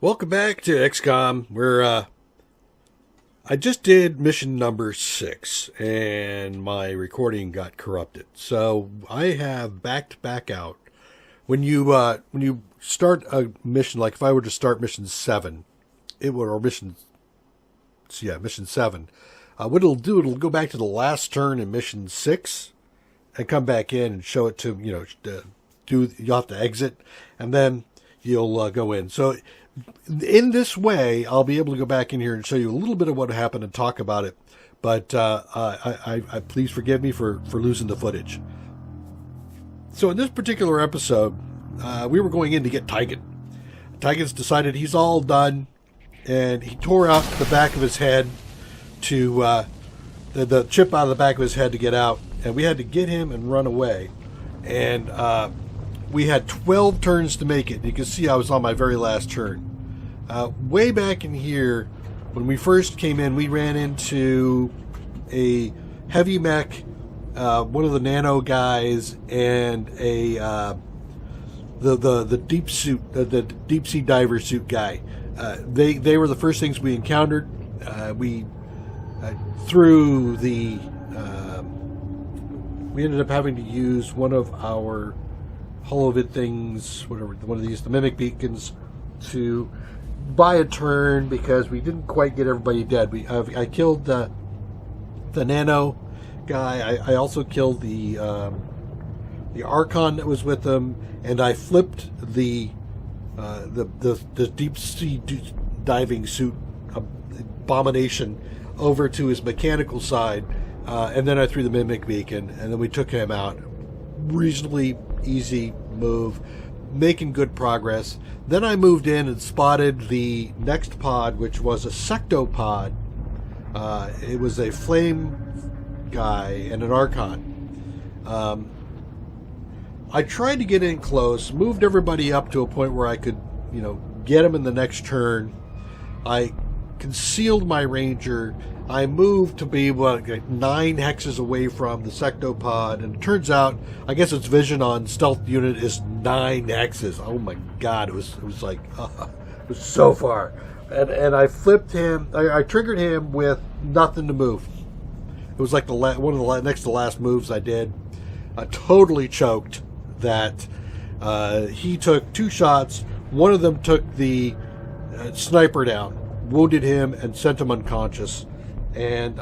Welcome back to Xcom, where I just did mission number 6, and my recording got corrupted. So I have backed back out. When you start a mission, like if I were to start mission 7, mission 7. What it'll do, it'll go back to the last turn in mission 6, and come back in and show it to you'll have to exit, and then you'll go in. So in this way, I'll be able to go back in here and show you a little bit of what happened and talk about it. But I please forgive me for losing the footage. So in this particular episode, we were going in to get Tigan. Tigan's decided he's all done, and he tore out the back of his head to the chip out of the back of his head to get out, and we had to get him and run away. And we had 12 turns to make it. You can see I was on my very last turn. Way back in here, when we first came in, we ran into a heavy mech, one of the nano guys, and the deep suit, the deep sea diver suit guy. They were the first things we encountered. We ended up having to use one of our holovid things, whatever, one of these, the mimic beacons, to buy a turn because we didn't quite get everybody dead. I killed the nano guy. I also killed the Archon that was with them, and I flipped the deep sea diving suit abomination over to his mechanical side, and then I threw the mimic beacon, and then we took him out. Reasonably easy move, making good progress. Then I moved in and spotted the next pod, which was a sectopod. It was a flame guy and an Archon. I tried to get in close, moved everybody up to a point where I could, get him in the next turn. I concealed my ranger. I moved to be 9 hexes away from the sectopod, and it turns out, I guess its vision on stealth unit is 9 hexes. Oh my god, it was like, it was so far. And I flipped him, I triggered him with nothing to move. It was like one of the next to last moves I did. I totally choked that. He took 2 shots. One of them took the sniper down, wounded him, and sent him unconscious. And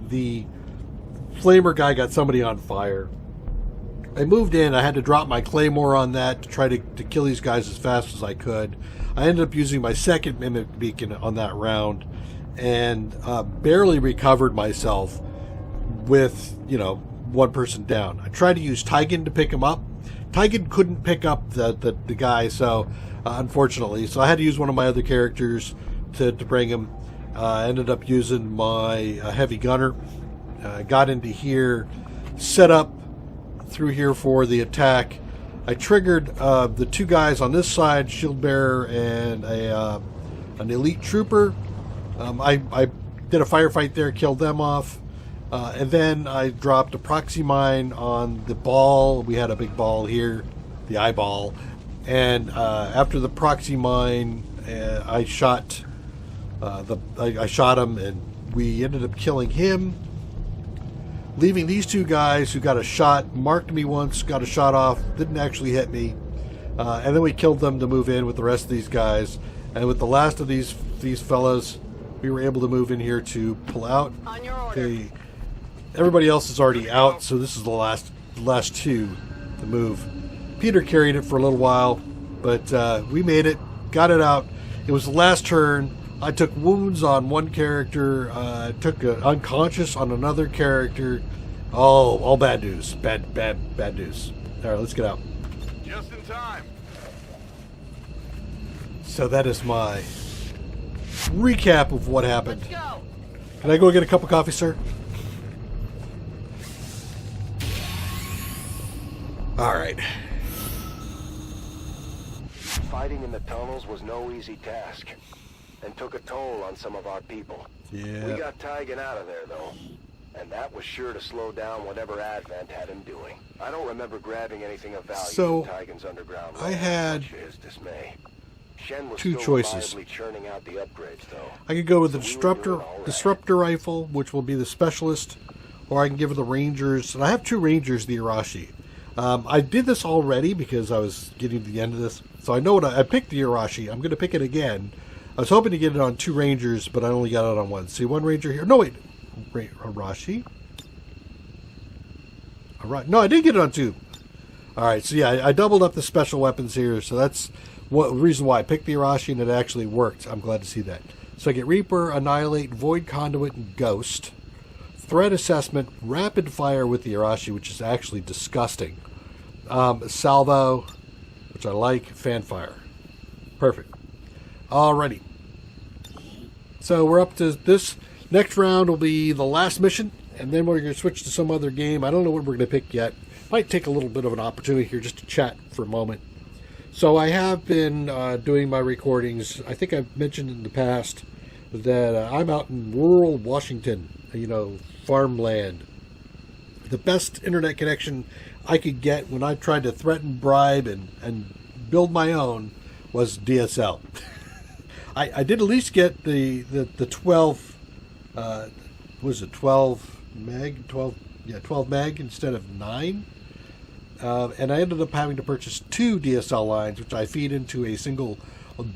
the flamer guy got somebody on fire. I moved in. I had to drop my claymore on that to try to kill these guys as fast as I could. I ended up using my second mimic beacon on that round, and barely recovered myself with, 1 person down. I tried to use Tigan to pick him up. Tigan couldn't pick up the guy, so unfortunately. So I had to use one of my other characters to bring him. I ended up using my heavy gunner. Got into here, set up through here for the attack. I triggered the 2 guys on this side, shield bearer and an elite trooper. I did a firefight there, killed them off. And then I dropped a proxy mine on the ball. We had a big ball here, the eyeball. And after the proxy mine, I shot I shot him, and we ended up killing him, leaving these 2 guys who got a shot, marked me once, got a shot off, didn't actually hit me, and then we killed them to move in with the rest of these guys. And with the last of these fellas, we were able to move in here to pull out. On your order. Everybody else is already out, so this is the last 2 to move. Peter carried it for a little while, but we made it, got it out. It was the last turn. I took wounds on one character, took unconscious on another character. All bad news. Bad news. All right, let's get out. Just in time. So that is my recap of what happened. Let's go. Can I go get a cup of coffee, sir? All right. Fighting in the tunnels was no easy task, and took a toll on some of our people. Yeah. We got Tigan out of there, though, and that was sure to slow down whatever Advent had him doing. I don't remember grabbing anything of value So, from Tigan's underground I had much to his dismay. Shen was two still choices. reliably churning out the upgrades, though. I could go with the So we were doing all right. disruptor rifle, which will be the specialist, or I can give her the Rangers. And I have two Rangers, the Irashi. I did this already because I was getting to the end of this, so I know what I picked the Irashi. I'm going to pick it again. I was hoping to get it on two Rangers, but I only got it on one. See, one Ranger here. No, wait. Irashi? No, I did get it on two. All right, so yeah, I doubled up the special weapons here, so that's the reason why I picked the Irashi, and it actually worked. I'm glad to see that. So I get Reaper, Annihilate, Void Conduit, and Ghost. Threat Assessment, Rapid Fire with the Irashi, which is actually disgusting. Salvo, which I like, Fanfire. Perfect. Alrighty. So we're up to this. Next round will be the last mission, and then we're going to switch to some other game. I don't know what we're going to pick yet. Might take a little bit of an opportunity here just to chat for a moment. So I have been doing my recordings. I think I've mentioned in the past that I'm out in rural Washington, farmland. The best internet connection I could get when I tried to threaten, bribe, and build my own was DSL. I did at least get the 12, was it 12 meg? 12 meg instead of 9. And I ended up having to purchase two DSL lines, which I feed into a single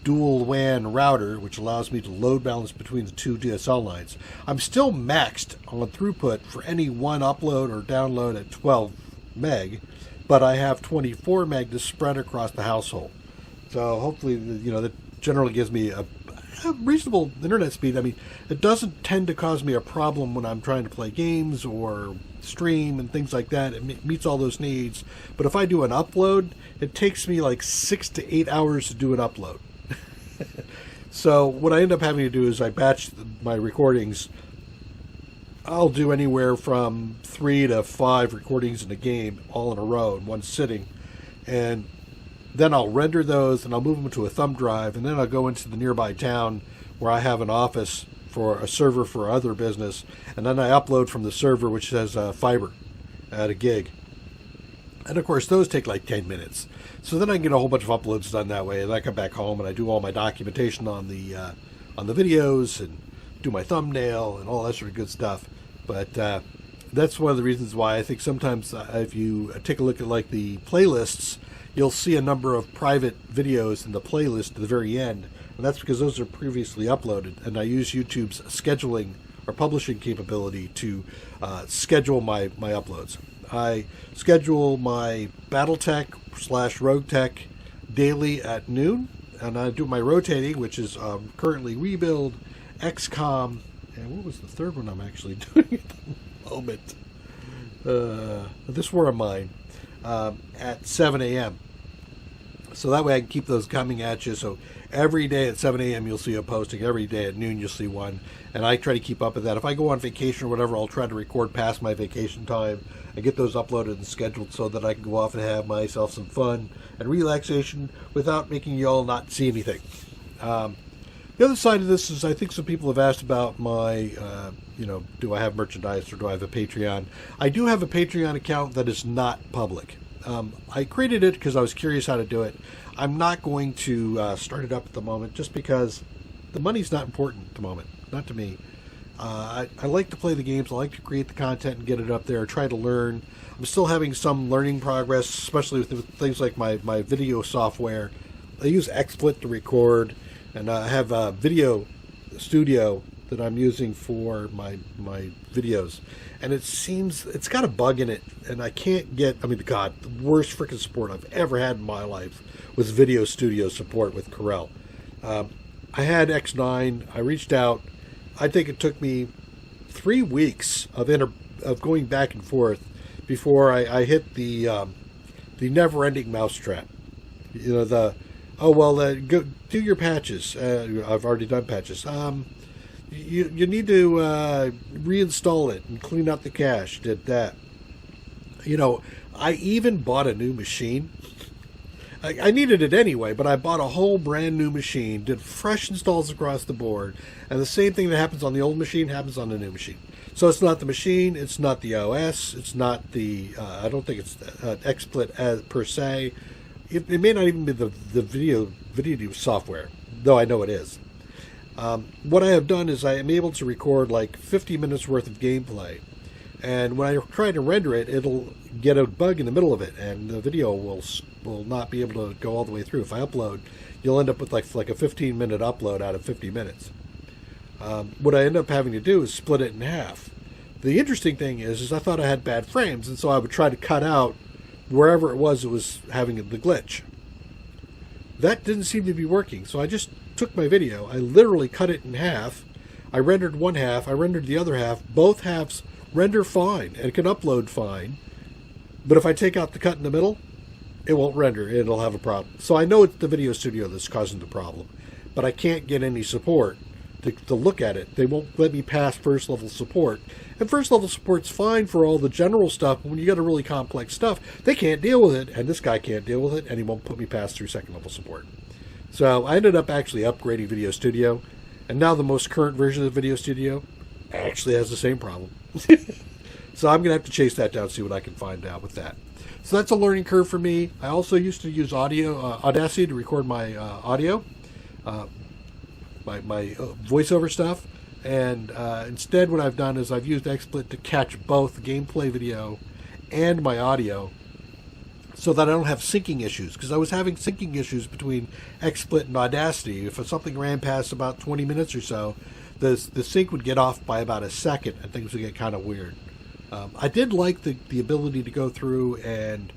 dual WAN router, which allows me to load balance between the two DSL lines. I'm still maxed on throughput for any one upload or download at 12 meg, but I have 24 meg to spread across the household. So hopefully, that generally gives me a reasonable internet speed. I mean, it doesn't tend to cause me a problem when I'm trying to play games or stream and things like that. It meets all those needs. But if I do an upload, it takes me like 6 to 8 hours to do an upload. So what I end up having to do is I batch my recordings. I'll do anywhere from 3 to 5 recordings in a game all in a row in one sitting. And then I'll render those and I'll move them to a thumb drive, and then I'll go into the nearby town where I have an office for a server for other business, and then I upload from the server, which says fiber at a gig. And of course those take like 10 minutes. So then I can get a whole bunch of uploads done that way, and I come back home and I do all my documentation on the videos and do my thumbnail and all that sort of good stuff. But that's one of the reasons why I think sometimes if you take a look at like the playlists, you'll see a number of private videos in the playlist at the very end, and that's because those are previously uploaded, and I use YouTube's scheduling or publishing capability to schedule my uploads. I schedule my Battletech/Rogue Tech daily at noon, and I do my rotating, which is currently Rebuild, Xcom, and what was the third one I'm actually doing at the moment? This war of mine at 7 a.m. So that way I can keep those coming at you. So every day at 7 a.m. you'll see a posting. Every day at noon you'll see one. And I try to keep up with that. If I go on vacation or whatever, I'll try to record past my vacation time and get those uploaded and scheduled so that I can go off and have myself some fun and relaxation without making you all not see anything. The other side of this is I think some people have asked about my, do I have merchandise or do I have a Patreon? I do have a Patreon account that is not public. I created it because I was curious how to do it. I'm not going to start it up at the moment just because the money's not important at the moment, not to me. I like to play the games. I like to create the content and get it up there, try to learn. I'm still having some learning progress, especially with things like my video software. I use XSplit to record, and I have a video studio that I'm using for my videos. And it seems it's got a bug in it, and I can't get, the worst freaking support I've ever had in my life was video studio support with Corel. I had X9. I reached out. I think it took me 3 weeks of going back and forth before I hit the never-ending mousetrap. Go do your patches. I've already done patches. You need to reinstall it and clean out the cache. Did that. I even bought a new machine. I needed it anyway, but I bought a whole brand new machine, did fresh installs across the board, and the same thing that happens on the old machine happens on the new machine. So it's not the machine, it's not the OS, it's not the, I don't think it's XSplit per se, it may not even be the video software, though I know it is. What I have done is I am able to record like 50 minutes worth of gameplay, and when I try to render it, it'll get a bug in the middle of it, and the video will not be able to go all the way through. If I upload, you'll end up with like a 15-minute upload out of 50 minutes. What I end up having to do is split it in half. The interesting thing is I thought I had bad frames, and so I would try to cut out wherever it was having the glitch. That didn't seem to be working, so I just took my video, I literally cut it in half, I rendered one half, I rendered the other half, both halves render fine and can upload fine, but if I take out the cut in the middle, it won't render, it'll have a problem. So I know it's the video studio that's causing the problem, but I can't get any support to look at it. They won't let me pass first level support. And first level support's fine for all the general stuff, but when you got a really complex stuff, they can't deal with it, and this guy can't deal with it, and he won't put me past through second level support. So I ended up actually upgrading Video Studio, and now the most current version of Video Studio actually has the same problem. So I'm going to have to chase that down, see what I can find out with that. So that's a learning curve for me. I also used to use Audacity to record my audio. My voiceover stuff, and instead what I've done is I've used XSplit to catch both gameplay video and my audio so that I don't have syncing issues, because I was having syncing issues between XSplit and Audacity. If something ran past about 20 minutes or so, the sync would get off by about a second and things would get kind of weird. I did like the ability to go through and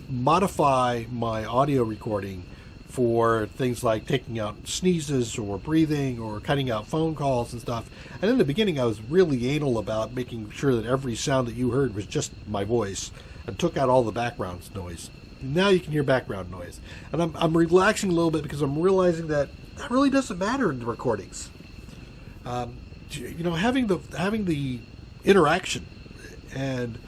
modify my audio recording for things like taking out sneezes or breathing or cutting out phone calls and stuff. And in the beginning, I was really anal about making sure that every sound that you heard was just my voice and took out all the background noise. Now you can hear background noise. And I'm relaxing a little bit because I'm realizing that really doesn't matter in the recordings. Having the interaction and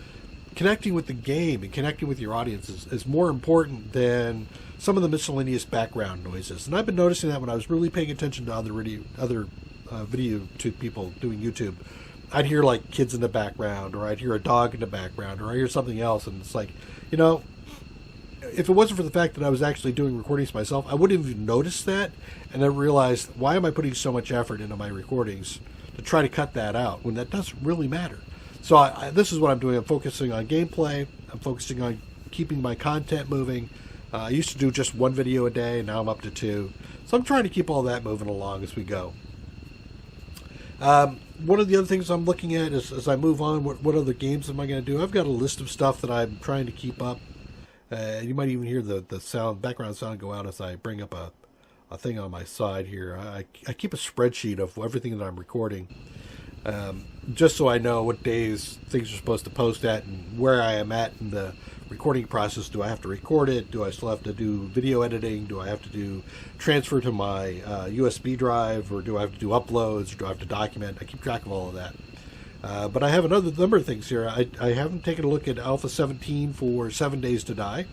connecting with the game and connecting with your audience is more important than some of the miscellaneous background noises. And I've been noticing that when I was really paying attention to other video to people doing YouTube. I'd hear like kids in the background, or I'd hear a dog in the background, or I hear something else, and it's like, if it wasn't for the fact that I was actually doing recordings myself, I wouldn't have even noticed that, and I realized, why am I putting so much effort into my recordings to try to cut that out when that doesn't really matter? So this is what I'm doing. I'm focusing on gameplay. I'm focusing on keeping my content moving. I used to do just one video a day, and now I'm up to 2. So I'm trying to keep all that moving along as we go. One of the other things I'm looking at is, as I move on, what other games am I going to do? I've got a list of stuff that I'm trying to keep up. You might even hear the background sound go out as I bring up a thing on my side here. I keep a spreadsheet of everything that I'm recording, just so I know what days things are supposed to post at and where I am at in the recording process. Do I have to record it? Do I still have to do video editing? Do I have to do transfer to my USB drive, or do I have to do uploads, or do I have to document? I keep track of all of that. But I have another number of things here. I haven't taken a look at Alpha 17 for 7 Days to Die.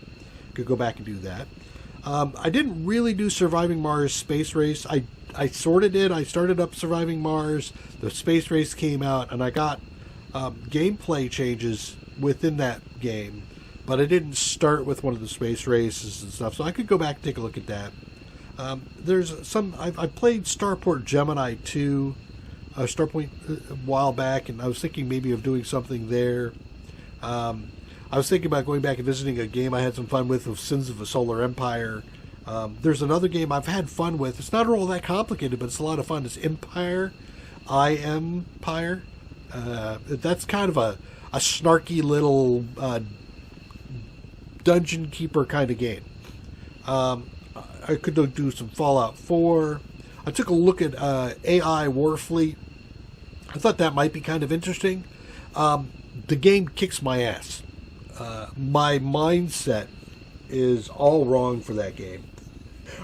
Could go back and do that. I didn't really do Surviving Mars Space Race. I sort of did. I started up Surviving Mars. The Space Race came out, and I got gameplay changes within that game. But I didn't start with one of the space races and stuff, so I could go back and take a look at that. There's some. I played Starport Gemini 2, Starpoint a while back, and I was thinking maybe of doing something there. I was thinking about going back and visiting a game I had some fun with of Sins of a Solar Empire. There's another game I've had fun with. It's not all that complicated, but it's a lot of fun. It's Empire. Empire. That's kind of a snarky little dungeon keeper kind of game. I could do some Fallout 4. I took a look at AI Warfleet. I thought that might be kind of interesting. The game kicks my ass. My mindset is all wrong for that game.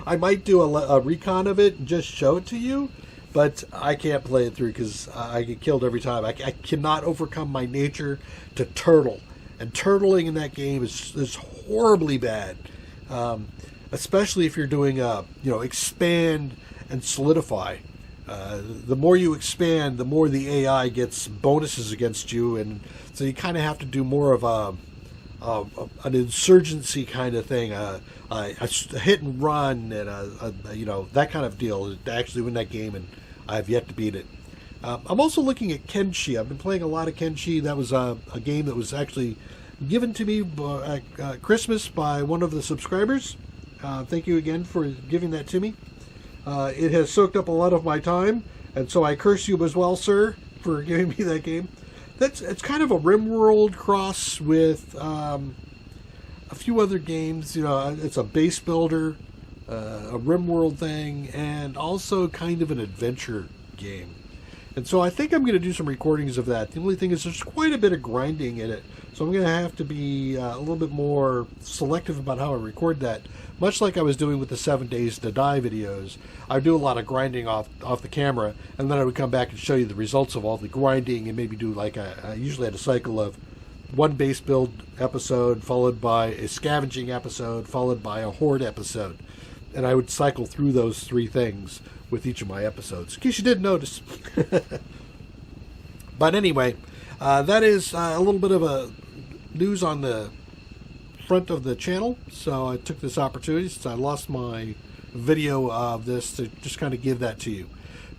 I might do a recon of it and just show it to you, but I can't play it through because I get killed every time. I cannot overcome my nature to turtle. And turtling in that game is horribly bad, especially if you're doing expand and solidify. The more you expand, the more the AI gets bonuses against you, and so you kind of have to do more of a an insurgency kind of thing, a hit and run, and you know, that kind of deal to actually win that game, and I've yet to beat it. I'm also looking at Kenshi. I've been playing a lot of Kenshi. That was a game that was actually given to me at Christmas by one of the subscribers. Thank you again for giving that to me. It has soaked up a lot of my time, and so I curse you as well, sir, for giving me that game. It's kind of a RimWorld cross with a few other games. You know, it's a base builder, a RimWorld thing, and also kind of an adventure game. And so I think I'm going to do some recordings of that. The only thing is there's quite a bit of grinding in it, so I'm going to have to be a little bit more selective about how I record that. Much like I was doing with the 7 Days to Die videos, I do a lot of grinding off the camera, and then I would come back and show you the results of all the grinding, and maybe do like I usually had a cycle of one base build episode, followed by a scavenging episode, followed by a horde episode. And I would cycle through those three things with each of my episodes, in case you didn't notice. But anyway, that is a little bit of a news on the front of the channel. So I took this opportunity, since I lost my video of this, to just kind of give that to you.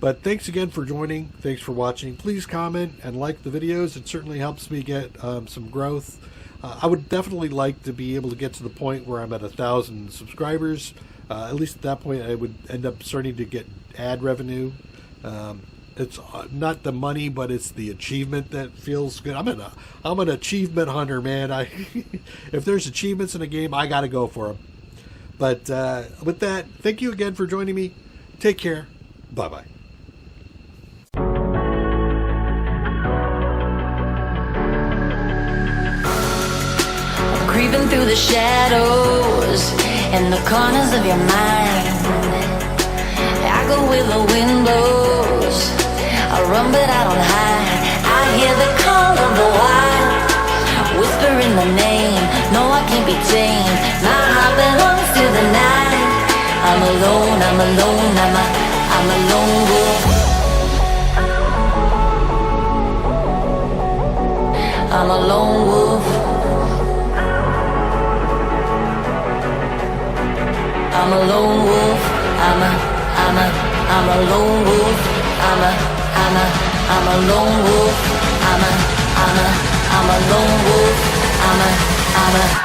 But thanks again for joining. Thanks for watching. Please comment and like the videos. It certainly helps me get some growth. I would definitely like to be able to get to the point where I'm at 1,000 subscribers. At least at that point, I would end up starting to get ad revenue. It's not the money, but it's the achievement that feels good. I'm an achievement hunter, man. If there's achievements in a game, I got to go for them. But with that, thank you again for joining me. Take care. Bye-bye. Creeping through the shadows and the corners of your mind. I go where the wind blows. I run but I don't hide. I hear the call of the wild, whispering the name. No, I can't be tamed. My heart belongs to the night. I'm alone, I'm alone, I'm a lone wolf. I'm a lone wolf. I'm a lone wolf. I'm a lone wolf. I'm a lone wolf. I'm a lone wolf. I'm a